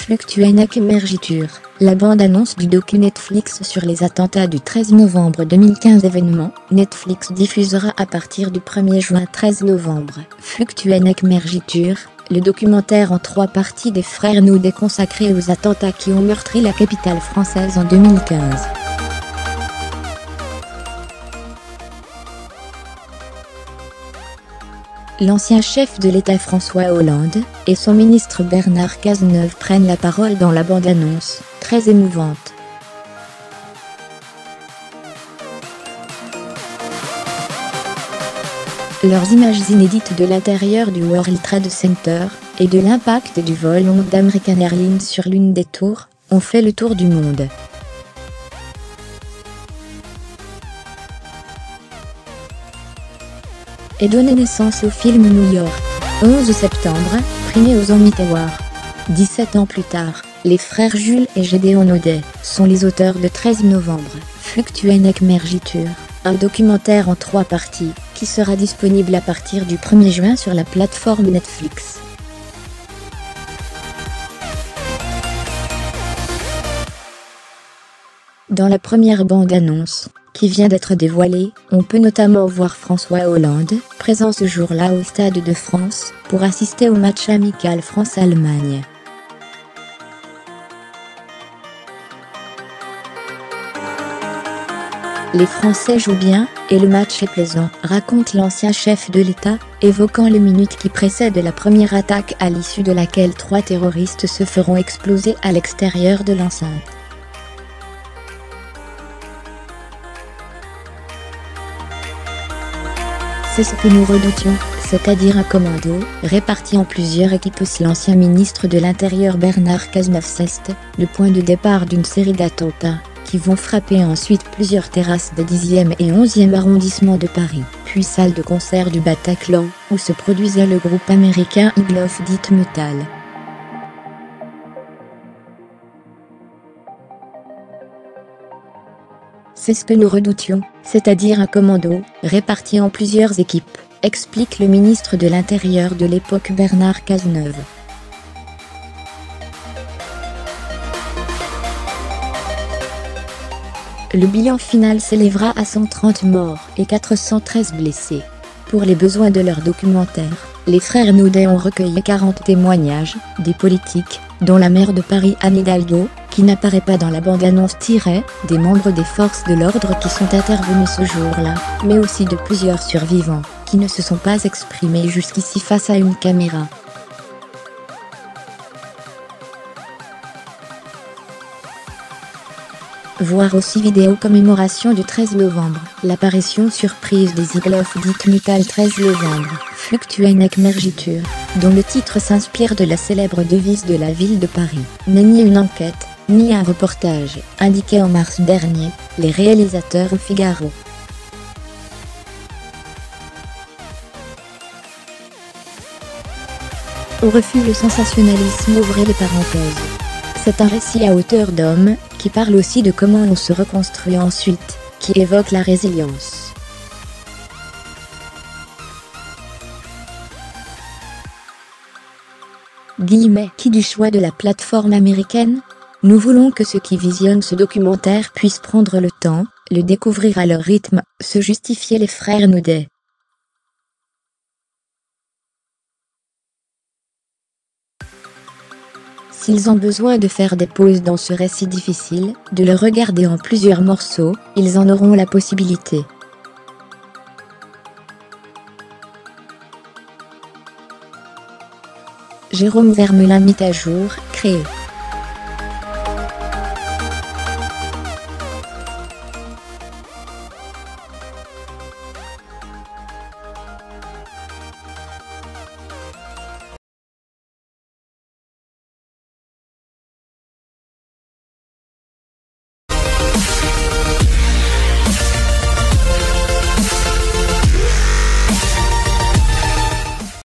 Fluctuanek Emergiture, la bande-annonce du docu Netflix sur les attentats du 13 novembre 2015 événement, Netflix diffusera à partir du 1er juin 13 novembre. Fluctuanek Emergiture, le documentaire en 3 parties des frères Naudet consacré aux attentats qui ont meurtri la capitale française en 2015. L'ancien chef de l'État François Hollande et son ministre Bernard Cazeneuve prennent la parole dans la bande-annonce, très émouvante. Leurs images inédites de l'intérieur du World Trade Center et de l'impact du vol d'American Airlines sur l'une des tours ont fait le tour du monde. Et donné naissance au film New York, 11 septembre, primé aux Emmy Awards. 17 ans plus tard, les frères Jules et Gédéon Naudet sont les auteurs de 13 novembre, Fluctuanek Emergiture, un documentaire en 3 parties, qui sera disponible à partir du 1er juin sur la plateforme Netflix. Dans la première bande-annonce, qui vient d'être dévoilée, on peut notamment voir François Hollande, présent ce jour-là au Stade de France, pour assister au match amical France-Allemagne. Les Français jouent bien, et le match est plaisant, raconte l'ancien chef de l'État, évoquant les minutes qui précèdent la première attaque à l'issue de laquelle 3 terroristes se feront exploser à l'extérieur de l'enceinte. C'est ce que nous redoutions, c'est-à-dire un commando, réparti en plusieurs équipes. L'ancien ministre de l'Intérieur Bernard Cazeneuve. C'est le point de départ d'une série d'attentats, qui vont frapper ensuite plusieurs terrasses des 10e et 11e arrondissements de Paris, puis salle de concert du Bataclan, où se produisait le groupe américain Eagle of Death Metal. C'est ce que nous redoutions, c'est-à-dire un commando, réparti en plusieurs équipes, explique le ministre de l'Intérieur de l'époque Bernard Cazeneuve. Le bilan final s'élèvera à 130 morts et 413 blessés. Pour les besoins de leur documentaire, les frères Naudet ont recueilli 40 témoignages, des politiques, dont la maire de Paris Anne Hidalgo, qui n'apparaît pas dans la bande-annonce, des membres des forces de l'ordre qui sont intervenus ce jour-là, mais aussi de plusieurs survivants, qui ne se sont pas exprimés jusqu'ici face à une caméra. Voir aussi vidéo commémoration du 13 novembre, l'apparition surprise des Eagle of Death Metal 13 novembre, Fluctuanek Emergiture, dont le titre s'inspire de la célèbre devise de la ville de Paris. N'est ni une enquête, ni un reportage, indiqué en mars dernier, les réalisateurs au Figaro. Au refus le sensationnalisme, ouvrez les parenthèses. C'est un récit à hauteur d'homme, qui parle aussi de comment on se reconstruit ensuite, qui évoque la résilience. Qui du choix de la plateforme américaine ? Nous voulons que ceux qui visionnent ce documentaire puissent prendre le temps, le découvrir à leur rythme, se justifier les frères Naudet. S'ils ont besoin de faire des pauses dans ce récit difficile, de le regarder en plusieurs morceaux, ils en auront la possibilité. Jérôme Vermelin, mis à jour, créé.